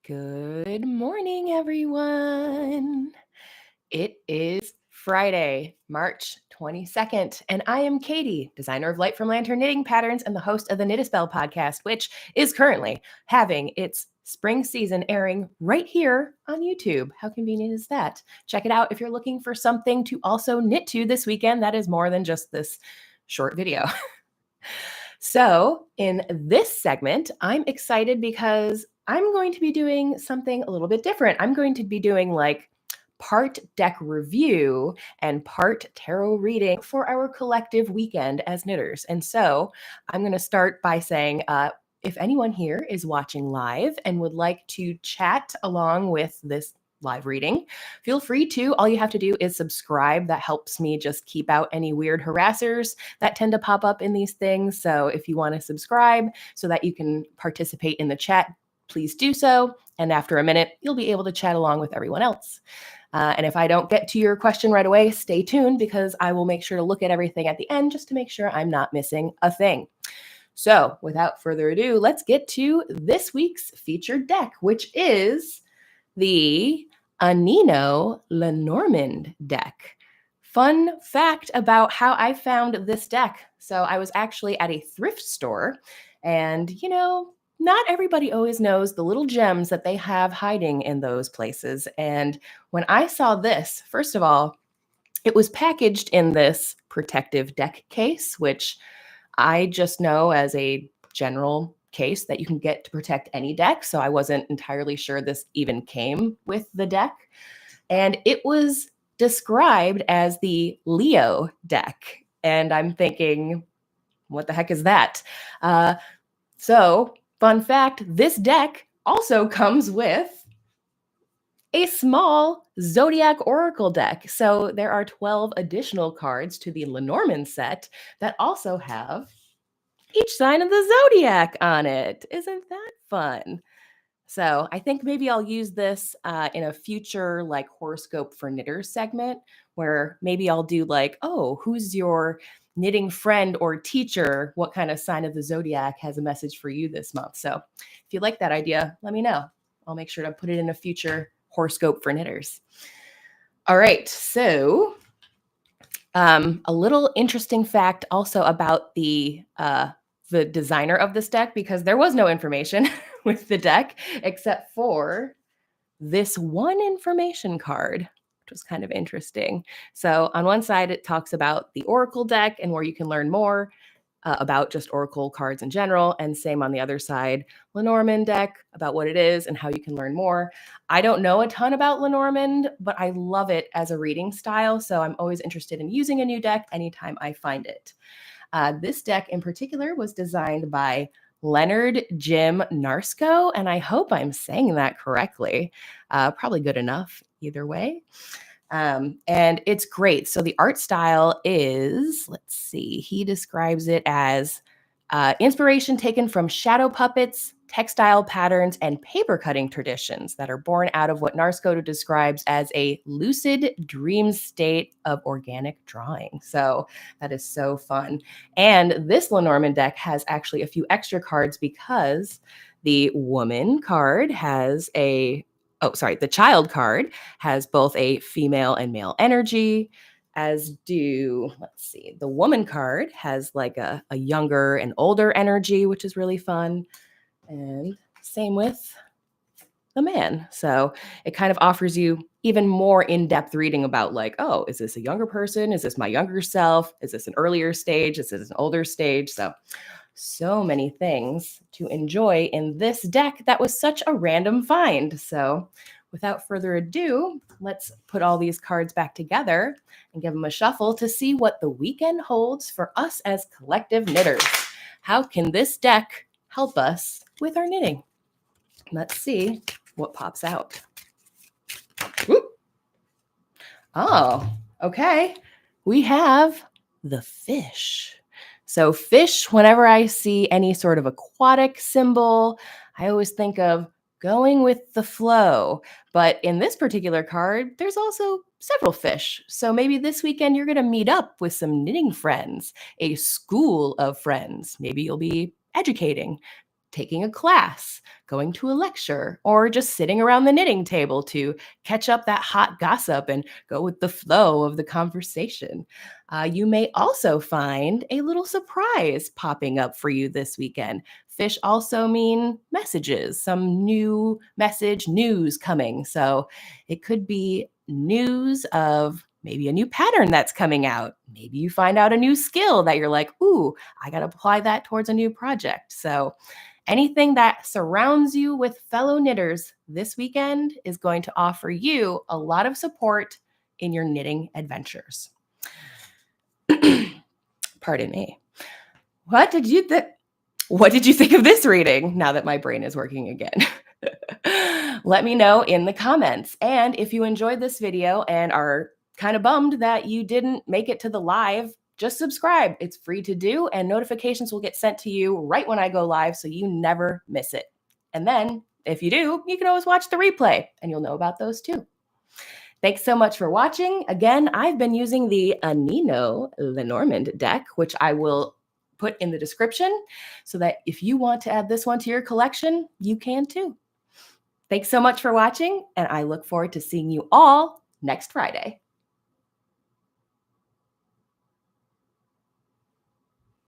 Good morning, everyone. It is Friday, March 22nd, and I am Katie, designer of Light from Lantern Knitting Patterns and the host of the Knit a Spell podcast, which is currently having its spring season airing right here on YouTube. How convenient is that? Check it out if you're looking for something to also knit to this weekend that is more than just this short video. So, in this segment, I'm excited because I'm going to be doing something a little bit different. I'm going to be doing like part deck review and part tarot reading for our collective weekend as knitters. And so, I'm going to start by saying, if anyone here is watching live and would like to chat along with this live reading, feel free to. All you have to do is subscribe. That helps me just keep out any weird harassers that tend to pop up in these things. So if you want to subscribe so that you can participate in the chat, please do so. And after a minute, you'll be able to chat along with everyone else. And if I don't get to your question right away, stay tuned because I will make sure to look at everything at the end just to make sure I'm not missing a thing. So without further ado, let's get to this week's featured deck, which is the Anino Lenormand Deck. Fun fact about how I found this deck. So I was actually at a thrift store, and not everybody always knows the little gems that they have hiding in those places. And when I saw this, first of all, it was packaged in this protective deck case, which I just know as a general case that you can get to protect any deck. So I wasn't entirely sure this even came with the deck. And it was described as the Leo deck. And I'm thinking, what the heck is that? So fun fact, this deck also comes with a small Zodiac Oracle deck. So there are 12 additional cards to the Lenormand set that also have each sign of the zodiac on it. Isn't that fun? So I think maybe I'll use this in a future like horoscope for knitters segment where maybe I'll do like, oh, who's your knitting friend or teacher? What kind of sign of the zodiac has a message for you this month? So if you like that idea, let me know. I'll make sure to put it in a future horoscope for knitters. All right, so a little interesting fact also about the designer of this deck, because there was no information with the deck except for this one information card, which was kind of interesting. So on one side, it talks about the Oracle deck and where you can learn more about just Oracle cards in general. And same on the other side, Lenormand deck, about what it is and how you can learn more. I don't know a ton about Lenormand, but I love it as a reading style. So I'm always interested in using a new deck anytime I find it. This deck in particular was designed by Leonard Jim Narsko, and I hope I'm saying that correctly. Probably good enough either way. And it's great. So the art style is, let's see, he describes it as inspiration taken from shadow puppets, textile patterns, and paper cutting traditions that are born out of what Narsko describes as a lucid dream state of organic drawing. So that is so fun. And this Lenormand deck has actually a few extra cards because the woman card has the child card has both a female and male energy, as do, let's see, the woman card has like a younger and older energy, which is really fun. And same with the man. So it kind of offers you even more in-depth reading about like, oh, is this a younger person? Is this my younger self? Is this an earlier stage? Is this an older stage? So many things to enjoy in this deck that was such a random find. So without further ado, let's put all these cards back together and give them a shuffle to see what the weekend holds for us as collective knitters. How can this deck help us with our knitting? Let's see what pops out. Whoop. Oh, okay. We have the fish. So fish, whenever I see any sort of aquatic symbol, I always think of going with the flow. But in this particular card, there's also several fish. So maybe this weekend you're going to meet up with some knitting friends, a school of friends. Maybe you'll be educating, taking a class, going to a lecture, or just sitting around the knitting table to catch up that hot gossip and go with the flow of the conversation. You may also find a little surprise popping up for you this weekend. Fish also mean messages, some new message news coming. So it could be news of maybe a new pattern that's coming out. Maybe you find out a new skill that you're like, ooh, I got to apply that towards a new project. So anything that surrounds you with fellow knitters this weekend is going to offer you a lot of support in your knitting adventures. Pardon me. What did you think of this reading now that my brain is working again? Let me know in the comments. And if you enjoyed this video and are kind of bummed that you didn't make it to the live, just subscribe. It's free to do, and notifications will get sent to you right when I go live, so you never miss it. And then if you do, you can always watch the replay and you'll know about those too. Thanks so much for watching. Again, I've been using the Anino Lenormand deck, which I will put in the description so that if you want to add this one to your collection, you can too. Thanks so much for watching, and I look forward to seeing you all next Friday.